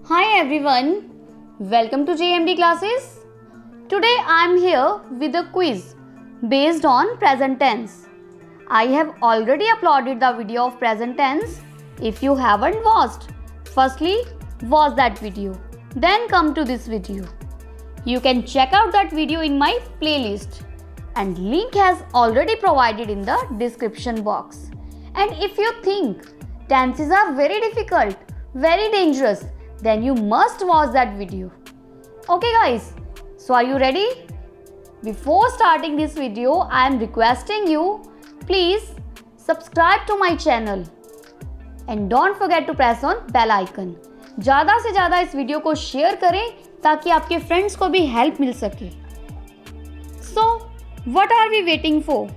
Hi everyone, welcome to JMD classes. Today I am here with a quiz based on present tense. I have already uploaded the video of present tense. If you haven't watched, firstly watch that video, then come to this video. You can check out that video in my playlist and link has already provided in the description box. And if you think tenses are very difficult, very dangerous, then you must watch that video. Okay guys, so are you ready? Before starting this video, I am requesting you, please subscribe to my channel and don't forget to press on bell icon. ज़्यादा से ज़्यादा इस video को share करें ताकि आपके friends को भी हेल्प मिल सके. So, what are we waiting for?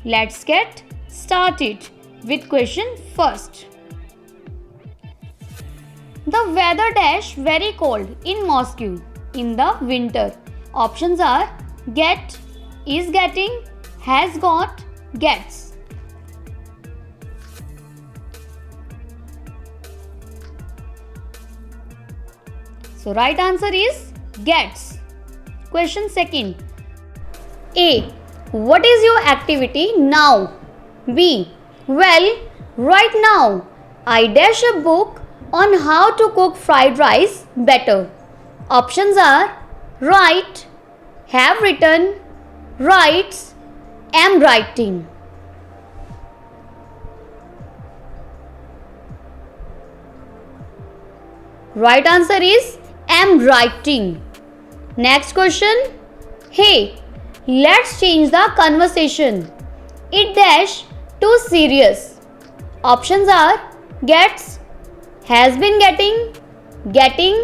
Let's get started with question first. The weather dash very cold in Moscow in the winter. Options are get, is getting, has got, gets. So right answer is gets. Question second. A. What is your activity now? B. Well, right now I dash a book on how to cook fried rice better. Options are write, have written, writes, am writing. Right answer is am writing. Next question. Hey, let's change the conversation. It dash too serious. Options are gets, has been getting, getting,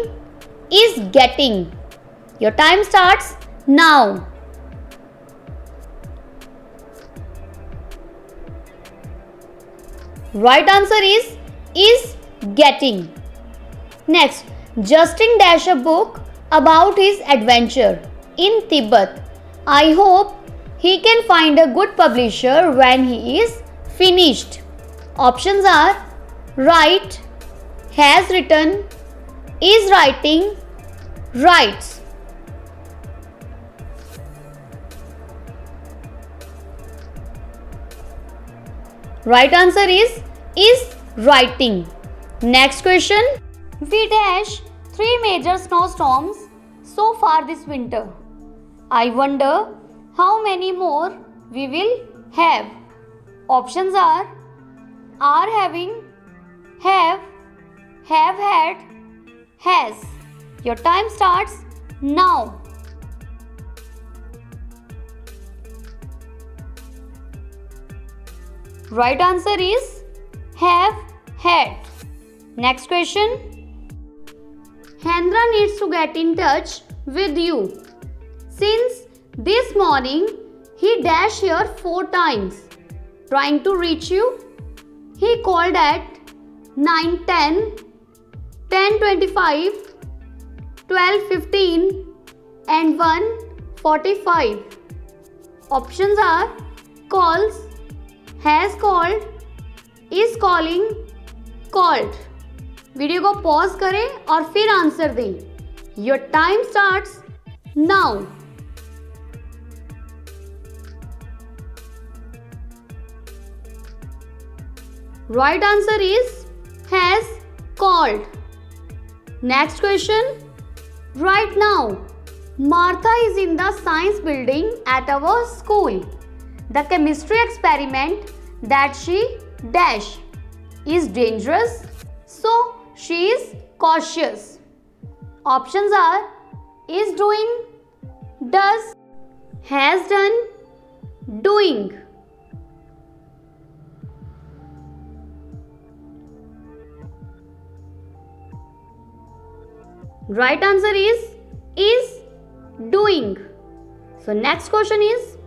is getting. Your time starts now. Right answer is getting. Next, Justin dash a book about his adventure in Tibet. I hope he can find a good publisher when he is finished. Options are write, has written, is writing, writes. Right answer is writing. Next question. We dash 3 major snowstorms so far this winter. I wonder how many more we will have. Options are having, have had, has. Your time starts now. Right answer is have had. Next question. Hendra needs to get in touch with you. Since this morning, he dashed here 4 times trying to reach you. He called at 9:10, 10:25, 12:15 and 1:45. Options are calls, has called, is calling, called. Video को pause करें और फिर answer दें. Your time starts now. Right answer is has called. Next question. Right now, Martha is in the science building at our school. The chemistry experiment that she dash is dangerous, so she is cautious. Options are is doing, does, has done, doing. Right answer is doing. So next question is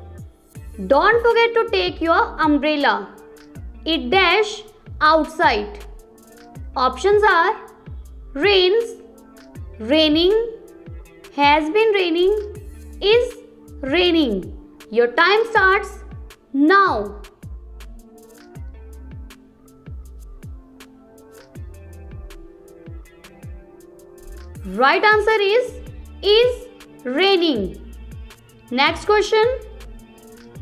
don't forget to take your umbrella. It dash outside. Options are rains, raining, has been raining, is raining. Your time starts now. Right answer is raining. Next question.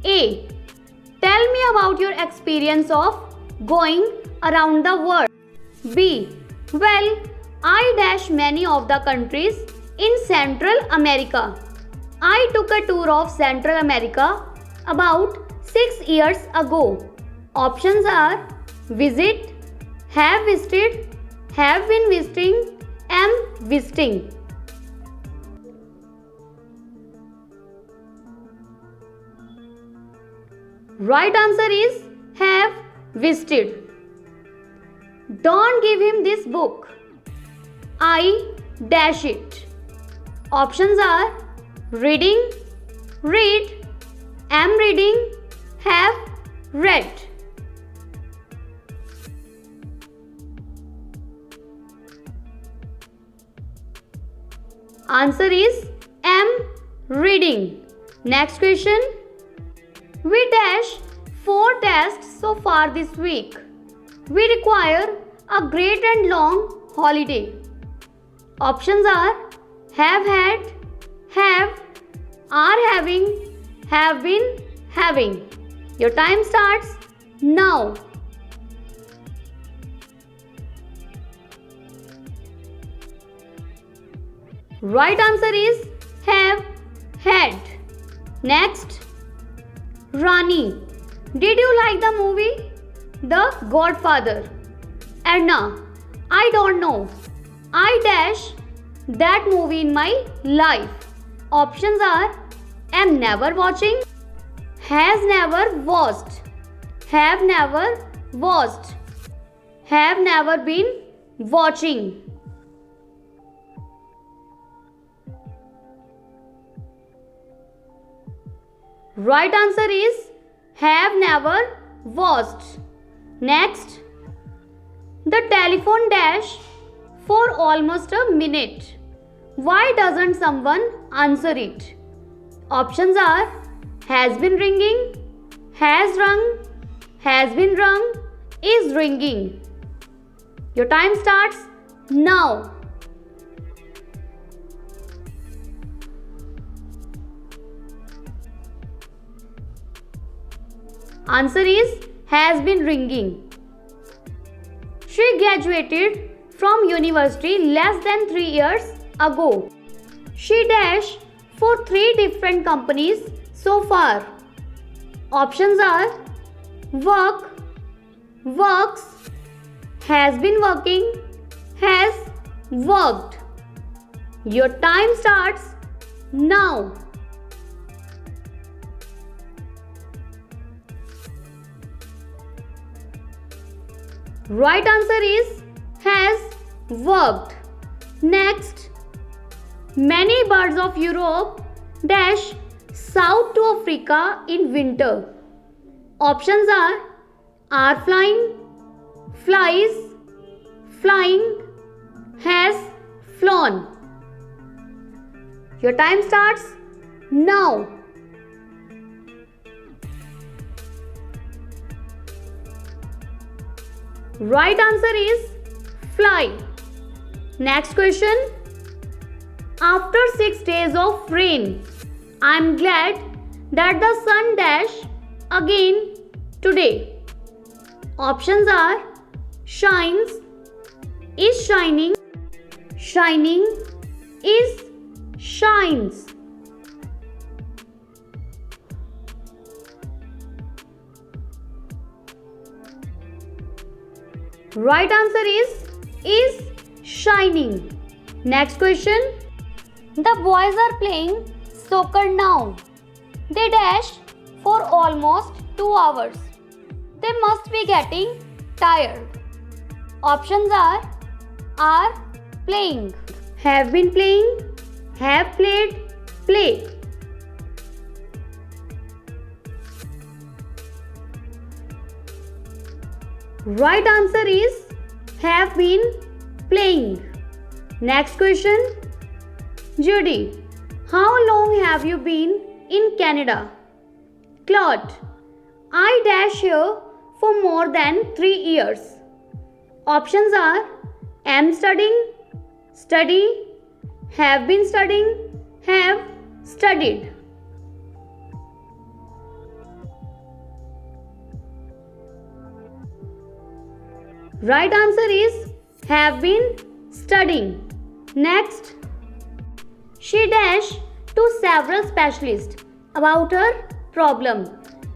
A. Tell me about your experience of going around the world. B. Well, I dash many of the countries in Central America. I took a tour of Central America about 6 years ago. Options are visit, have visited, have been visiting, am visiting. Right answer is have visited. Don't give him this book. I dash it. Options are reading, read, am reading, have read. Answer is am reading. Next question. We dash 4 tests so far this week. We require a great and long holiday. Options are have had, have, are having, have been having. Your time starts now. Right answer is have had. Next. Rani. Did you like the movie The Godfather? Edna. I don't know. I dash that movie in my life. Options are am never watching, has never watched, have never watched, have never been watching. Right answer is have never watched. Next. The telephone dash for almost a minute. Why doesn't someone answer it? Options are has been ringing, has rung, has been rung, is ringing. Your time starts now. Answer is has been ringing. She graduated from university less than 3 years ago. She dashed for 3 different companies so far. Options are work, works, has been working, has worked. Your time starts now. Right answer is has worked. Next. Many birds of Europe dash south to Africa in winter. Options are flying, flies, flying, has flown. Your time starts now. Right answer is fly. Next question. After 6 days of rain, I am glad that the sun dash again today. Options are shines, is shining, shining, is shines. Right answer is shining. Next question. The boys are playing soccer now. They dash for almost 2 hours. They must be getting tired. Options are playing, have been playing, have played, play. Right answer is have been playing. Next question. Judy, how long have you been in Canada? Claude, I dash here for more than 3 years. Options are am studying, study, have been studying, have studied. Right answer is have been studying. Next, she dashed to several specialists about her problem,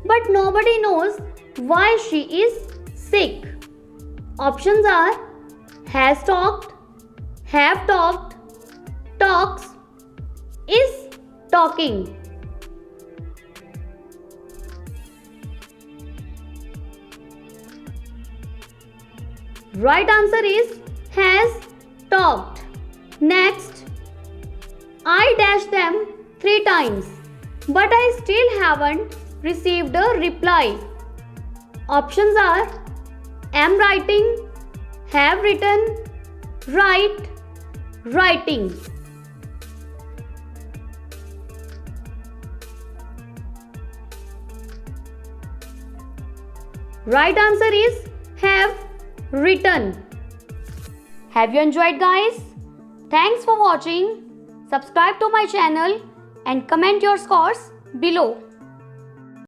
but nobody knows why she is sick. Options are has talked, have talked, talks, is talking. Right answer is has talked. Next, I dashed them 3 times, but I still haven't received a reply. Options are am writing, have written, write, writing. Right answer is have written. Have you enjoyed, guys? Thanks for watching. Subscribe to my channel and comment your scores below.